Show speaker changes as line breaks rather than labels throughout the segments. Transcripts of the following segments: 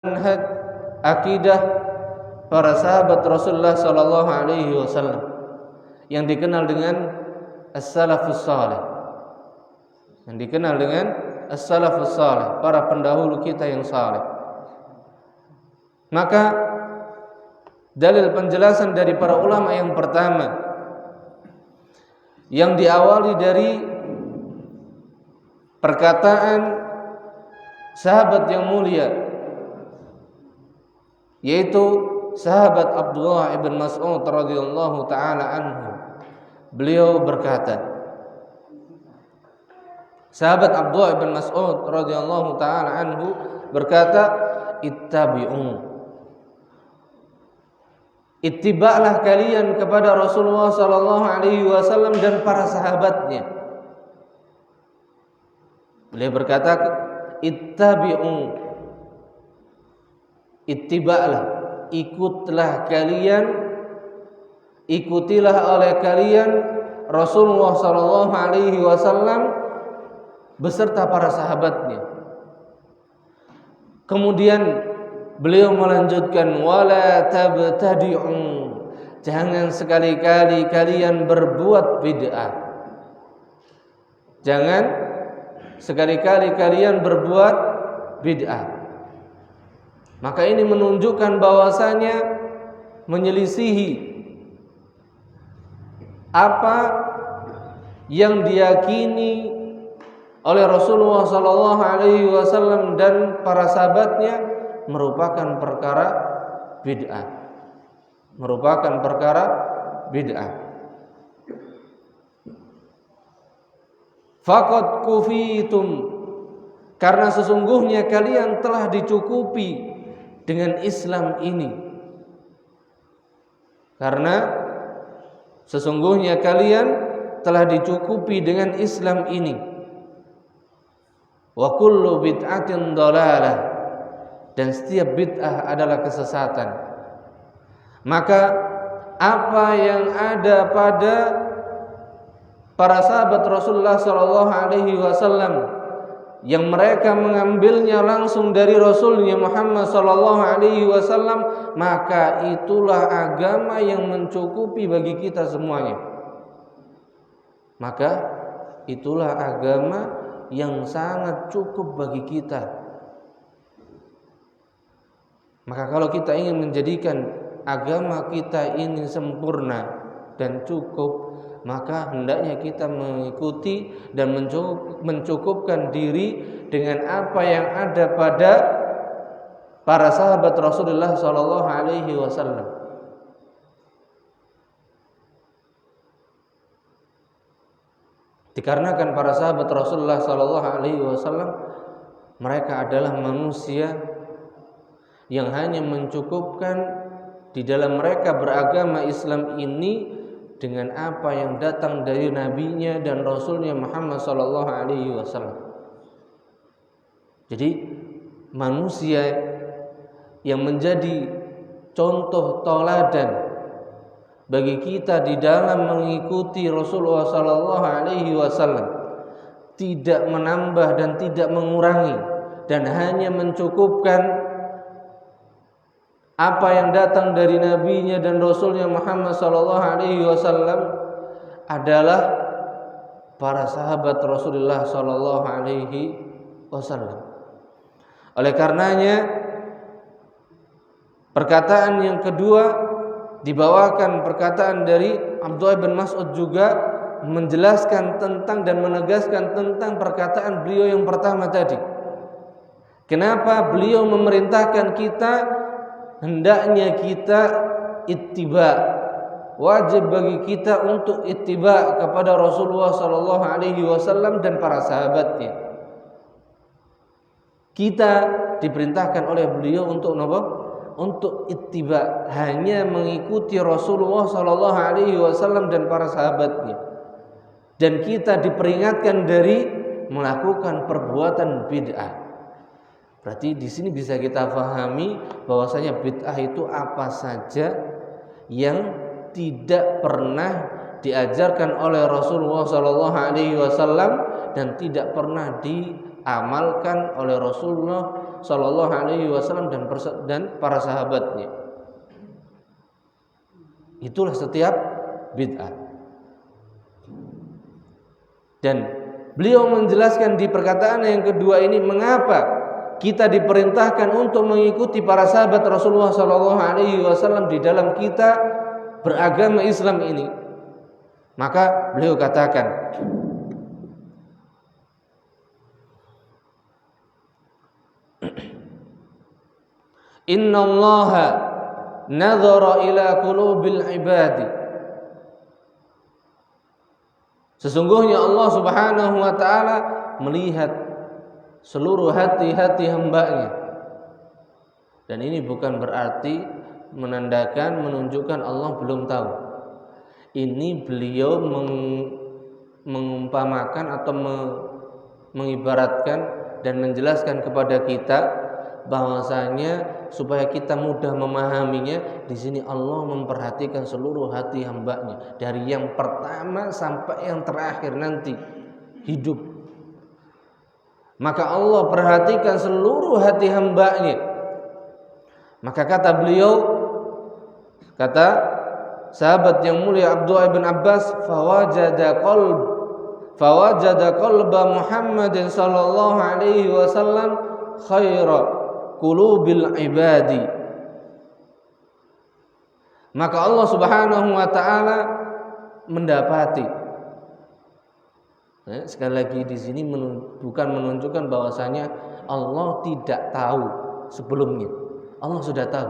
manhaj akidah para sahabat Rasulullah sallallahu alaihi wasallam yang dikenal dengan as-salafus salih. Yang dikenal dengan as-salafus salih, para pendahulu kita yang saleh. Maka dalil penjelasan dari para ulama yang pertama yang diawali dari perkataan sahabat yang mulia, yaitu sahabat Abdullah ibn Mas'ud radhiyallahu taala anhu. Beliau berkata, sahabat Abdullah ibn Mas'ud radhiyallahu taala anhu berkata, ittabi'u, ittiba'lah kalian kepada Rasulullah sallallahu alaihi wasallam dan para sahabatnya. Beliau berkata, ittabi'u, ittiba'lah, ikutlah kalian, ikutilah oleh kalian Rasulullah sallallahu alaihi wasallam beserta para sahabatnya. Kemudian beliau melanjutkan, wala tabtadi'u, jangan sekali-kali kalian berbuat bid'ah. Jangan sekali-kali kalian berbuat bid'ah. Maka ini menunjukkan bahwasanya menyelisihi apa yang diyakini oleh Rasulullah sallallahu alaihi wasallam dan para sahabatnya merupakan perkara bid'ah. Merupakan perkara bid'ah. Faqad kufitum, karena sesungguhnya kalian telah dicukupi dengan Islam ini. Karena sesungguhnya kalian telah dicukupi dengan Islam ini. Wa kullu bid'atin dhalalah, dan setiap bid'ah adalah kesesatan. Maka apa yang ada pada para sahabat Rasulullah sallallahu alaihi wasallam yang mereka mengambilnya langsung dari Rasulnya Muhammad sallallahu alaihi wasallam, maka itulah agama yang mencukupi bagi kita semuanya. Maka itulah agama yang sangat cukup bagi kita. Maka kalau kita ingin menjadikan agama kita ini sempurna dan cukup, maka hendaknya kita mengikuti dan mencukupkan diri dengan apa yang ada pada para sahabat Rasulullah sallallahu alaihi wasallam. Dikarenakan para sahabat Rasulullah sallallahu alaihi wasallam mereka adalah manusia yang hanya mencukupkan di dalam mereka beragama Islam ini dengan apa yang datang dari nabinya dan rasulnya Muhammad sallallahu alaihi wasallam. Jadi manusia yang menjadi contoh teladan bagi kita di dalam mengikuti Rasulullah sallallahu alaihi wasallam, tidak menambah dan tidak mengurangi, dan hanya mencukupkan apa yang datang dari nabinya dan rasulnya Muhammad sallallahu alaihi wasallam adalah para sahabat Rasulullah sallallahu alaihi wasallam. Oleh karenanya perkataan yang kedua dibawakan perkataan dari Abdullah bin Mas'ud juga menjelaskan tentang dan menegaskan tentang perkataan beliau yang pertama tadi. Kenapa beliau memerintahkan kita hendaknya kita ittiba, wajib bagi kita untuk ittiba kepada Rasulullah sallallahu alaihi wasallam dan para sahabatnya. Kita diperintahkan oleh beliau untuk apa? Untuk ittiba, hanya mengikuti Rasulullah sallallahu alaihi wasallam dan para sahabatnya. Dan kita diperingatkan dari melakukan perbuatan bid'ah. Berarti di sini bisa kita pahami bahwasanya bid'ah itu apa saja yang tidak pernah diajarkan oleh Rasulullah sallallahu alaihi wasallam dan tidak pernah diamalkan oleh Rasulullah Shallallahu Alaihi Wasallam dan para sahabatnya. Itulah setiap bid'ah. Dan beliau menjelaskan di perkataan yang kedua ini mengapa kita diperintahkan untuk mengikuti para sahabat Rasulullah Shallallahu Alaihi Wasallam di dalam kita beragama Islam ini. Maka beliau katakan, Inna Allaha nadhara ila qulubil ibadi. Sesungguhnya Allah Subhanahu wa taala melihat seluruh hati-hati hamba-Nya. Dan ini bukan berarti menunjukkan Allah belum tahu. Ini beliau mengumpamakan atau mengibaratkan dan menjelaskan kepada kita bahwasanya supaya kita mudah memahaminya, di sini Allah memperhatikan seluruh hati hamba-Nya dari yang pertama sampai yang terakhir nanti hidup. Maka Allah perhatikan seluruh hati hamba-Nya. Maka kata beliau, kata sahabat yang mulia Abdullah bin Abbas, fawajada qalba Muhammadin sallallahu alaihi wasallam khaira qulubil ibadi. Maka Allah Subhanahu wa taala mendapati, sekali lagi di sini bukan menunjukkan bahwasanya Allah tidak tahu sebelumnya. Allah sudah tahu.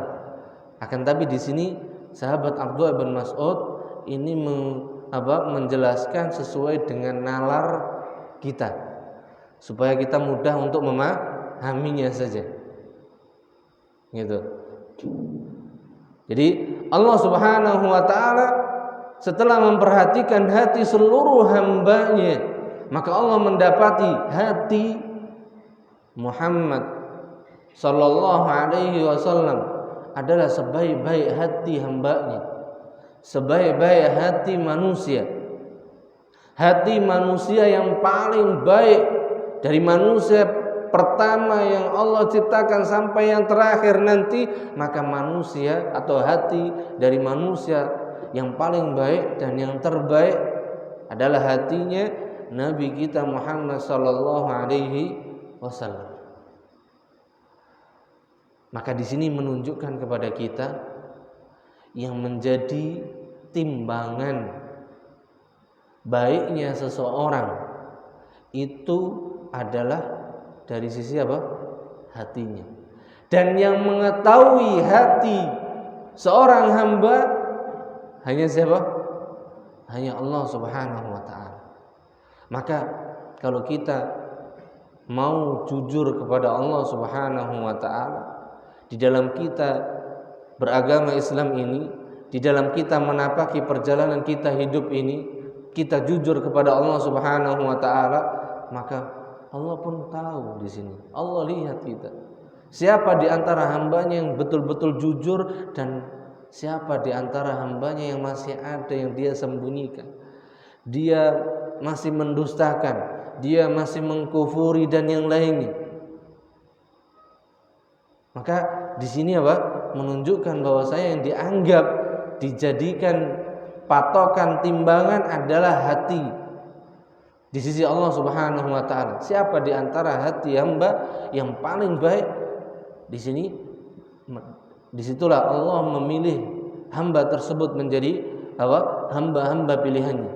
Akan tapi di sini sahabat Abdullah bin Mas'ud ini menjelaskan sesuai dengan nalar kita supaya kita mudah untuk memahaminya saja. Gitu. Jadi Allah Subhanahu wa taala setelah memperhatikan hati seluruh hamba-Nya, maka Allah mendapati hati Muhammad sallallahu alaihi wasallam adalah sebaik-baik hati hamba-Nya, sebaik-baik hati manusia. Hati manusia yang paling baik dari manusia pertama yang Allah ciptakan sampai yang terakhir nanti, maka manusia atau hati dari manusia yang paling baik dan yang terbaik adalah hatinya Nabi kita Muhammad sallallahu alaihi wasallam. Maka di sini menunjukkan kepada kita yang menjadi timbangan baiknya seseorang itu adalah dari sisi apa? Hatinya. Dan yang mengetahui hati seorang hamba hanya siapa? Hanya Allah Subhanahu wa taala. Maka kalau kita mau jujur kepada Allah Subhanahu wa taala di dalam kita beragama Islam ini, di dalam kita menapaki perjalanan kita hidup ini, kita jujur kepada Allah Subhanahu wa taala, maka Allah pun tahu di sini. Allah lihat kita. Siapa di antara hamba-Nya yang betul-betul jujur dan siapa di antara hamba-Nya yang masih ada yang dia sembunyikan. Dia masih mendustakan, dia masih mengkufuri dan yang lainnya. Maka di sini apa? Menunjukkan bahwasanya yang dianggap dijadikan patokan timbangan adalah hati di sisi Allah Subhanahu wa taala. Siapa di antara hati hamba yang paling baik? Di sini disitulah Allah memilih hamba tersebut menjadi apa? Hamba-hamba pilihannya.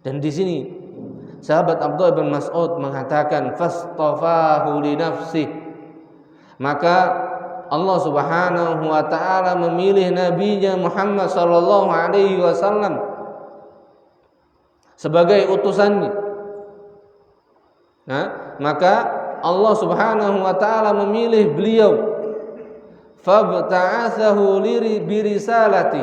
Dan di sini sahabat Abdullah bin Mas'ud mengatakan fastafahu li nafsihi. Maka Allah Subhanahu wa taala memilih nabinya Muhammad sallallahu alaihi wasallam sebagai utusannya. Maka Allah Subhanahu wa taala memilih beliau fabta'atsahu birisalati.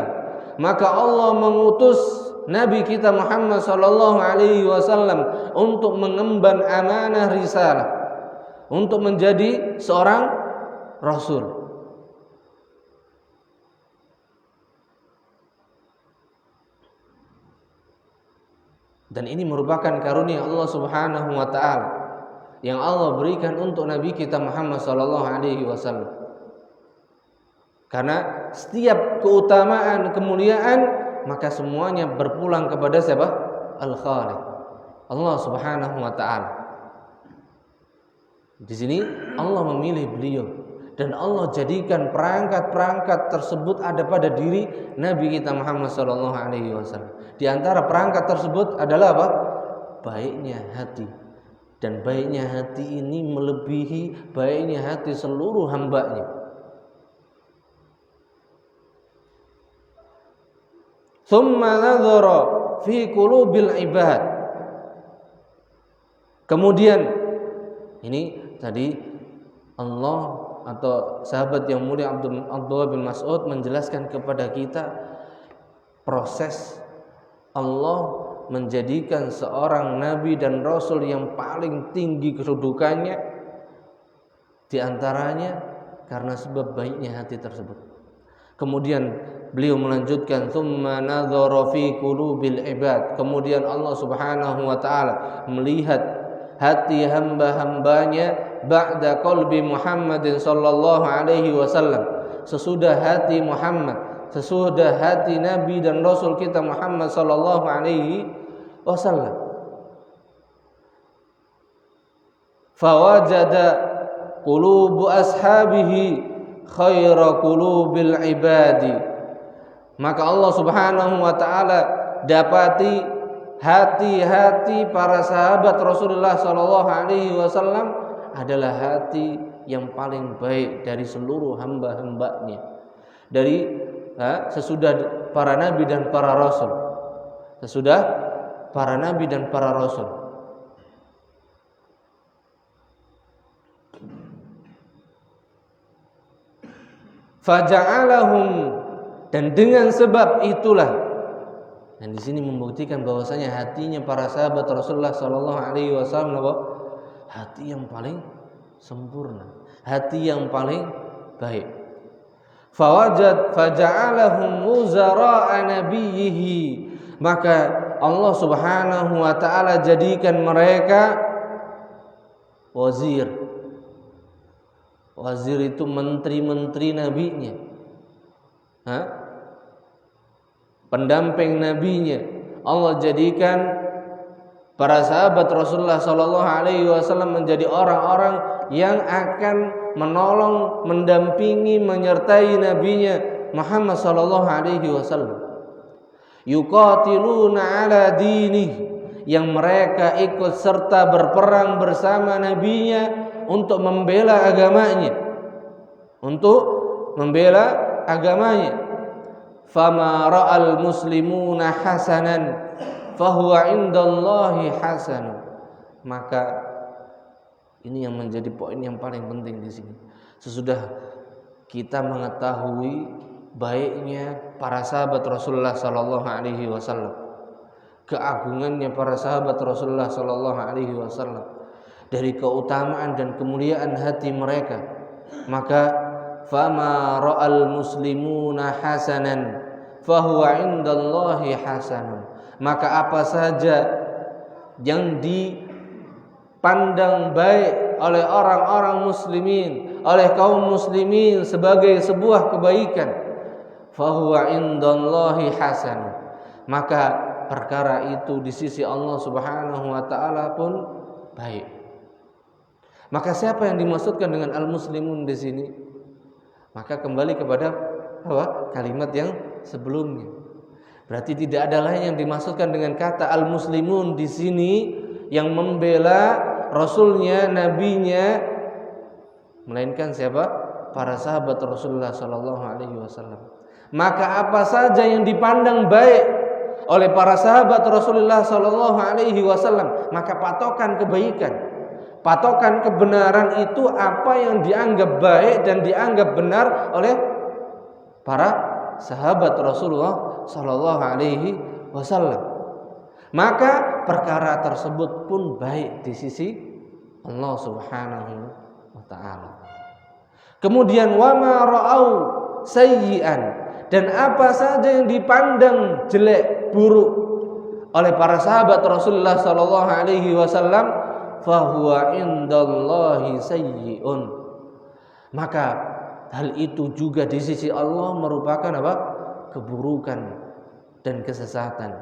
Maka Allah mengutus Nabi kita Muhammad sallallahu alaihi wasallam untuk mengemban amanah risalah, untuk menjadi seorang Rasul. Dan ini merupakan karunia Allah Subhanahu wa taala yang Allah berikan untuk Nabi kita Muhammad sallallahu alaihi wasallam. Karena setiap keutamaan, kemuliaan, maka semuanya berpulang kepada siapa? Al-Khaliq, Allah Subhanahu wa taala. Di sini Allah memilih beliau dan Allah jadikan perangkat-perangkat tersebut ada pada diri Nabi kita Muhammad sallallahu alaihi wasallam. Di antara perangkat tersebut adalah apa? Baiknya hati. Dan baiknya hati ini melebihi baiknya hati seluruh hambanya. Tsumma nadhara fi qulubil ibad. Kemudian ini tadi Allah atau sahabat yang mulia Abdullah bin Mas'ud menjelaskan kepada kita proses Allah menjadikan seorang nabi dan rasul yang paling tinggi kedudukannya, di antaranya karena sebab baiknya hati tersebut. Kemudian beliau melanjutkan tsumma nadhara fi qulubil ibad. Kemudian Allah Subhanahu wa taala melihat hati hamba-hambanya ba'da qalbi Muhammadin sallallahu alaihi wasallam, sesudah hati Muhammad, sesudah hati Nabi dan Rasul kita Muhammad sallallahu alaihi wasallam. Fawajada qulubu ashabihi khaira qulubil ibadi. Maka Allah Subhanahu wa taala dapati hati-hati para sahabat Rasulullah sallallahu alaihi wasallam adalah hati yang paling baik dari seluruh hamba-hambanya. Dari sesudah para nabi dan para rasul. Sesudah para nabi dan para rasul. Faja'alahum, dan dengan sebab itulah, dan di sini membuktikan bahwasanya hatinya para sahabat Rasulullah sallallahu alaihi wasallam hati yang paling sempurna, hati yang paling baik. Faja'alahum wuzara'a nabiyhi, maka Allah Subhanahu wa taala jadikan mereka wazir. Wazir itu menteri-menteri nabinya, pendamping nabinya. Allah jadikan para sahabat Rasulullah sallallahu alaihi wasallam menjadi orang-orang yang akan menolong, mendampingi, menyertai nabinya Muhammad sallallahu alaihi wasallam. Yuqatiluna ala dinih, yang mereka ikut serta berperang bersama nabinya untuk membela agamanya, Fama ra'al muslimuna hasanan fahuwa indallahi hasan. Maka ini yang menjadi poin yang paling penting di sini. Sesudah kita mengetahui baiknya para sahabat Rasulullah sallallahu alaihi wasallam, keagungannya para sahabat Rasulullah sallallahu alaihi wasallam, dari keutamaan dan kemuliaan hati mereka, maka fama ra'al muslimuna hasanan fahuwa indallahi hasanun. Maka apa saja yang dipandang baik oleh orang-orang muslimin, oleh kaum muslimin sebagai sebuah kebaikan, fahuwa indallahi hasanun, maka perkara itu di sisi Allah Subhanahu wa taala pun baik. Maka siapa yang dimaksudkan dengan al-muslimun di sini? Maka kembali kepada kalimat yang sebelumnya. Berarti tidak ada lain yang dimaksudkan dengan kata al-muslimun di sini yang membela rasulnya, nabinya, melainkan siapa? Para sahabat Rasulullah sallallahu alaihi wasallam. Maka apa saja yang dipandang baik oleh para sahabat Rasulullah sallallahu alaihi wasallam, maka patokan kebaikan, patokan kebenaran itu apa yang dianggap baik dan dianggap benar oleh para sahabat Rasulullah sallallahu alaihi wasallam. Maka perkara tersebut pun baik di sisi Allah Subhanahu wa taala. Kemudian wa ma ra'au sayyi'an, dan apa saja yang dipandang jelek, buruk oleh para sahabat Rasulullah sallallahu alaihi wasallam, fahuwa indallahi sayyi'un. Maka hal itu juga di sisi Allah merupakan apa? Keburukan dan kesesatan.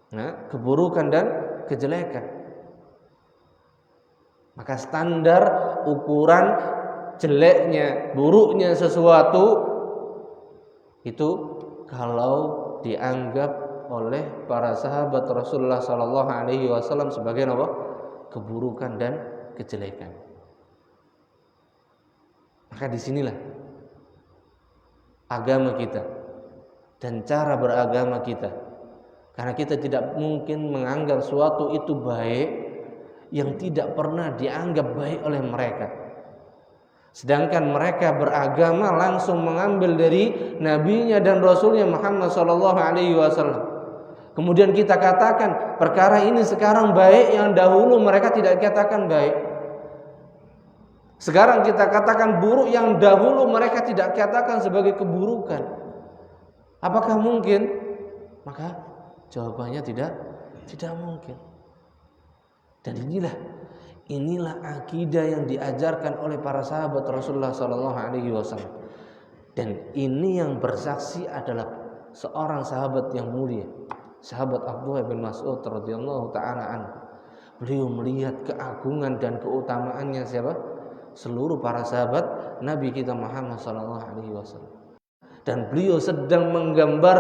Nah, keburukan dan kejelekan. Maka standar ukuran jeleknya, buruknya sesuatu itu kalau dianggap oleh para sahabat Rasulullah sallallahu alaihi wasallam sebagai apa? Keburukan dan kejelekan. Maka disinilah agama kita dan cara beragama kita. Karena kita tidak mungkin menganggap suatu itu baik yang tidak pernah dianggap baik oleh mereka. Sedangkan mereka beragama langsung mengambil dari nabinya dan rasulnya Muhammad sallallahu alaihi wasallam. Kemudian kita katakan perkara ini sekarang baik yang dahulu mereka tidak katakan baik. Sekarang kita katakan buruk yang dahulu mereka tidak katakan sebagai keburukan. Apakah mungkin? Maka jawabannya tidak mungkin. Dan inilah akidah yang diajarkan oleh para sahabat Rasulullah sallallahu alaihi wasallam. Dan ini yang bersaksi adalah seorang sahabat yang mulia, sahabat Abdullah bin Mas'ud radhiyallahu taala anhu. Beliau melihat keagungan dan keutamaannya siapa? Seluruh para sahabat Nabi kita Muhammad sallallahu alaihi wasallam. Dan beliau sedang menggambar